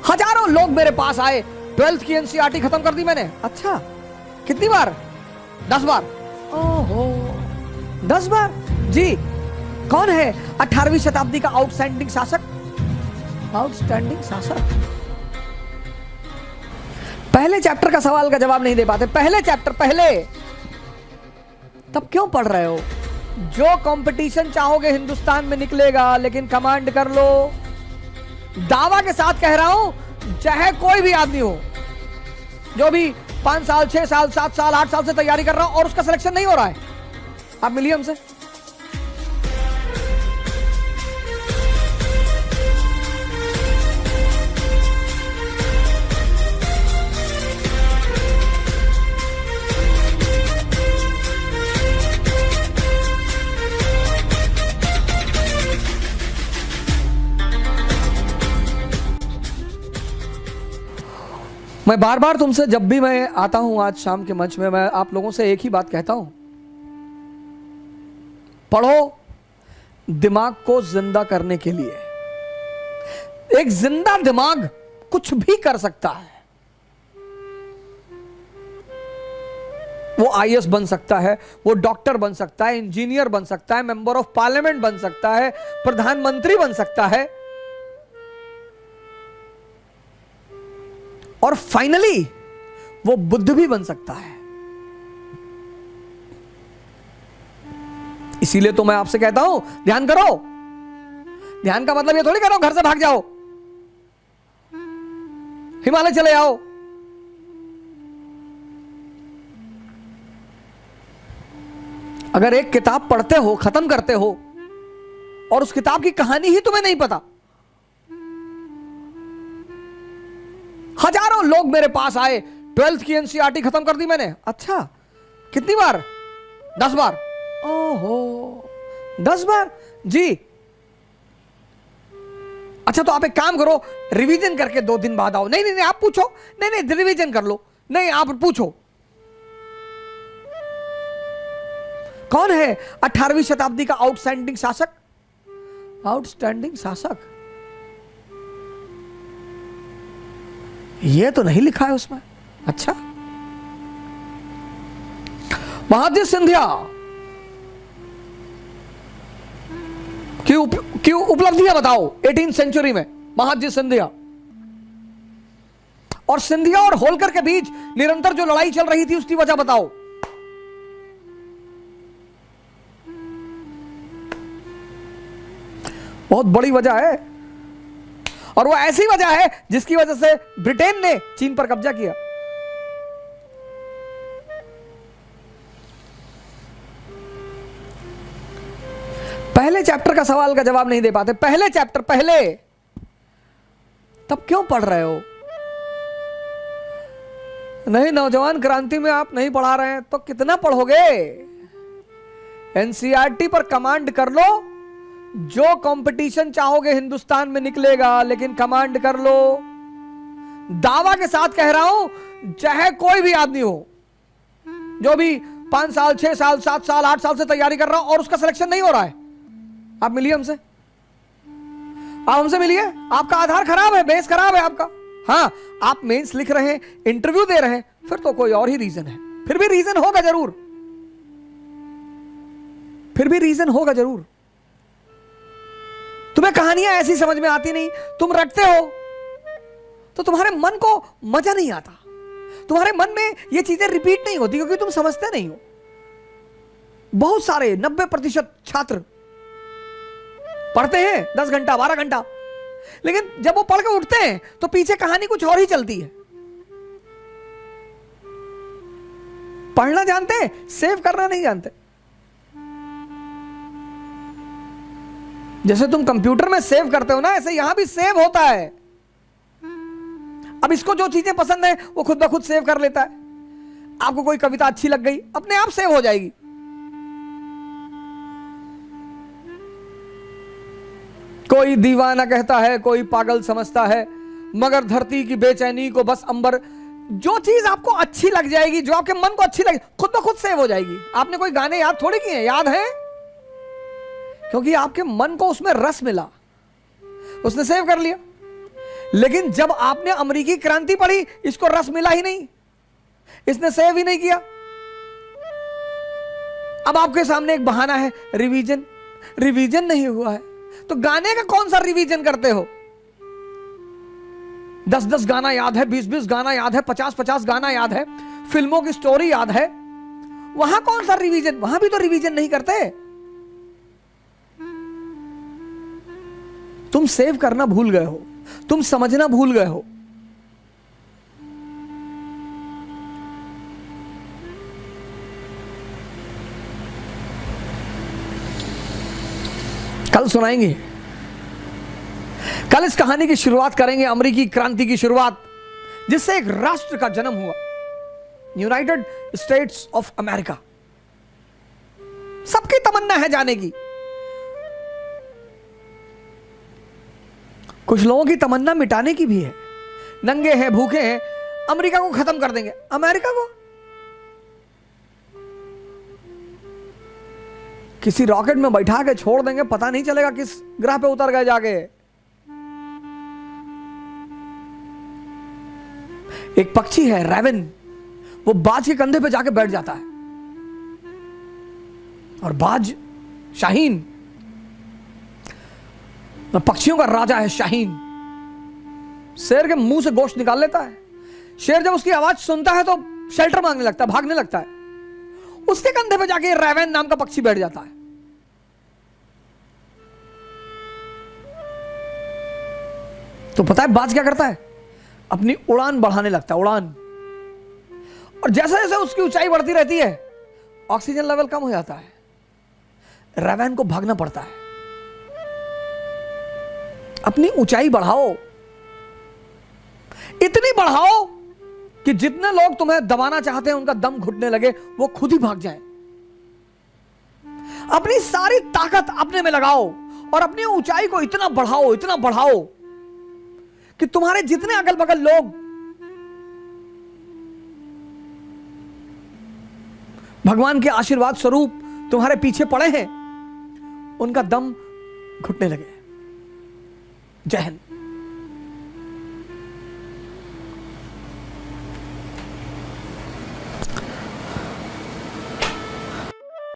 हजारों लोग मेरे पास आए, 12th की एनसीईआरटी खत्म कर दी मैंने। अच्छा, कितनी बार? 10 बार। ओहो, 10 बार? जी। कौन है 18वीं शताब्दी का आउटस्टैंडिंग शासक? आउटस्टैंडिंग शासक। पहले चैप्टर का सवाल का जवाब नहीं दे पाते। पहले चैप्टर पहले, तब क्यों पढ़ रहे हो? जो कंपटीशन चाहोगे हिंदुस्तान में निकलेगा, लेकिन कमांड कर लो। दावा के साथ कह रहा हूं, चाहे कोई भी आदमी हो जो भी 5 साल 6 साल 7 साल 8 साल से तैयारी कर रहा हो और उसका सिलेक्शन नहीं हो रहा है, आप मिलिए हमसे। मैं बार बार तुमसे, जब भी मैं आता हूं आज शाम के मंच में, मैं आप लोगों से एक ही बात कहता हूं, पढ़ो दिमाग को जिंदा करने के लिए। एक जिंदा दिमाग कुछ भी कर सकता है। वो आईएएस बन सकता है, वो डॉक्टर बन सकता है, इंजीनियर बन सकता है, मेंबर ऑफ पार्लियामेंट बन सकता है, प्रधानमंत्री बन सकता है, और फाइनली वो बुद्ध भी बन सकता है। इसीलिए तो मैं आपसे कहता हूं, ध्यान करो। ध्यान का मतलब ये थोड़ी करो घर से भाग जाओ, हिमालय चले जाओ। अगर एक किताब पढ़ते हो, खत्म करते हो, और उस किताब की कहानी ही तुम्हें नहीं पता। हजारों लोग मेरे पास आए, 12th की एनसीईआरटी खत्म कर दी मैंने। अच्छा, कितनी बार? 10 बार। ओहो, 10 बार? जी। अच्छा, तो आप एक काम करो, रिवीजन करके 2 दिन बाद आओ। नहीं नहीं नहीं, आप पूछो। नहीं नहीं, रिवीजन कर लो। नहीं, आप पूछो। कौन है 18वीं शताब्दी का आउटस्टैंडिंग शासक? आउटस्टैंडिंग शासक, ये तो नहीं लिखा है उसमें। अच्छा, महादजी सिंधिया की उपलब्धियां बताओ 18वीं सेंचुरी में। महादजी सिंधिया और सिंधिया और होलकर के बीच निरंतर जो लड़ाई चल रही थी, उसकी वजह बताओ। बहुत बड़ी वजह है, और वो ऐसी वजह है जिसकी वजह से ब्रिटेन ने चीन पर कब्जा किया। पहले चैप्टर का सवाल का जवाब नहीं दे पाते। पहले चैप्टर पहले, तब क्यों पढ़ रहे हो? नहीं, नौजवान क्रांति में आप नहीं पढ़ा रहे हैं तो कितना पढ़ोगे? एनसीईआरटी पर कमांड कर लो। जो कंपटीशन चाहोगे हिंदुस्तान में निकलेगा, लेकिन कमांड कर लो। दावा के साथ कह रहा हूं, चाहे कोई भी आदमी हो जो भी 5 साल 6 साल 7 साल 8 साल से तैयारी कर रहा हो और उसका सिलेक्शन नहीं हो रहा है, आप मिलिए हमसे। आप हमसे मिलिए। आपका आधार खराब है, बेस खराब है आपका। हां, आप मेंस लिख रहे हैं, इंटरव्यू दे रहे हैं, फिर तो कोई और ही रीजन है। फिर भी रीजन होगा जरूर, फिर भी रीजन होगा जरूर। तुम्हें कहानियां ऐसी समझ में आती नहीं, तुम रटते हो तो तुम्हारे मन को मजा नहीं आता, तुम्हारे मन में ये चीजें रिपीट नहीं होती, क्योंकि तुम समझते नहीं हो। बहुत सारे 90% छात्र पढ़ते हैं 10 घंटा 12 घंटा, लेकिन जब वो पढ़ के उठते हैं तो पीछे कहानी कुछ और ही चलती है। पढ़ना जानते हैं, सेव करना नहीं जानते। जैसे तुम कंप्यूटर में सेव करते हो ना, ऐसे यहां भी सेव होता है। अब इसको जो चीजें पसंद है वो खुद ब खुद सेव कर लेता है। आपको कोई कविता अच्छी लग गई, अपने आप सेव हो जाएगी। कोई दीवाना कहता है, कोई पागल समझता है, मगर धरती की बेचैनी को बस अंबर। जो चीज आपको अच्छी लग जाएगी, जो आपके मन को अच्छी लगे, खुद ब खुद सेव हो जाएगी। आपने कोई गाने याद थोड़ी किए हैं, याद है क्योंकि आपके मन को उसमें रस मिला, उसने सेव कर लिया। लेकिन जब आपने अमेरिकी क्रांति पढ़ी, इसको रस मिला ही नहीं, इसने सेव ही नहीं किया। अब आपके सामने एक बहाना है, रिवीजन। रिवीजन नहीं हुआ है तो गाने का कौन सा रिवीजन करते हो? 10-10 गाना याद है, 20-20 गाना याद है, 50-50 गाना याद है, फिल्मों की स्टोरी याद है, वहां कौन सा रिवीजन? वहां भी तो रिवीजन नहीं करते। तुम सेव करना भूल गए हो, तुम समझना भूल गए हो। कल सुनाएंगे, कल इस कहानी की शुरुआत करेंगे, अमेरिकी क्रांति की शुरुआत, जिससे एक राष्ट्र का जन्म हुआ, यूनाइटेड स्टेट्स ऑफ अमेरिका। सबकी तमन्ना है जाने की। कुछ लोगों की तमन्ना मिटाने की भी है। नंगे हैं, भूखे हैं, अमेरिका को खत्म कर देंगे। अमेरिका को किसी रॉकेट में बैठा के छोड़ देंगे, पता नहीं चलेगा किस ग्रह पे उतर गए जाके। एक पक्षी है रेवन, वो बाज के कंधे पे जाके बैठ जाता है, और बाज शाहीन, पक्षियों का राजा है शाहीन, शेर के मुंह से गोश्त निकाल लेता है। शेर जब उसकी आवाज सुनता है तो शेल्टर मांगने लगता है, भागने लगता है। उसके कंधे पे जाके रेवन नाम का पक्षी बैठ जाता है। तो पता है बाज क्या करता है? अपनी उड़ान बढ़ाने लगता है, उड़ान। और जैसे जैसे उसकी ऊंचाई बढ़ती रहती है, ऑक्सीजन लेवल कम हो जाता है, रेवन को भागना पड़ता है। अपनी ऊंचाई बढ़ाओ, इतनी बढ़ाओ कि जितने लोग तुम्हें दबाना चाहते हैं उनका दम घुटने लगे, वो खुद ही भाग जाए। अपनी सारी ताकत अपने में लगाओ और अपनी ऊंचाई को इतना बढ़ाओ, इतना बढ़ाओ कि तुम्हारे जितने अगल बगल लोग भगवान के आशीर्वाद स्वरूप तुम्हारे पीछे पड़े हैं, उनका दम घुटने लगे। जय हिंद।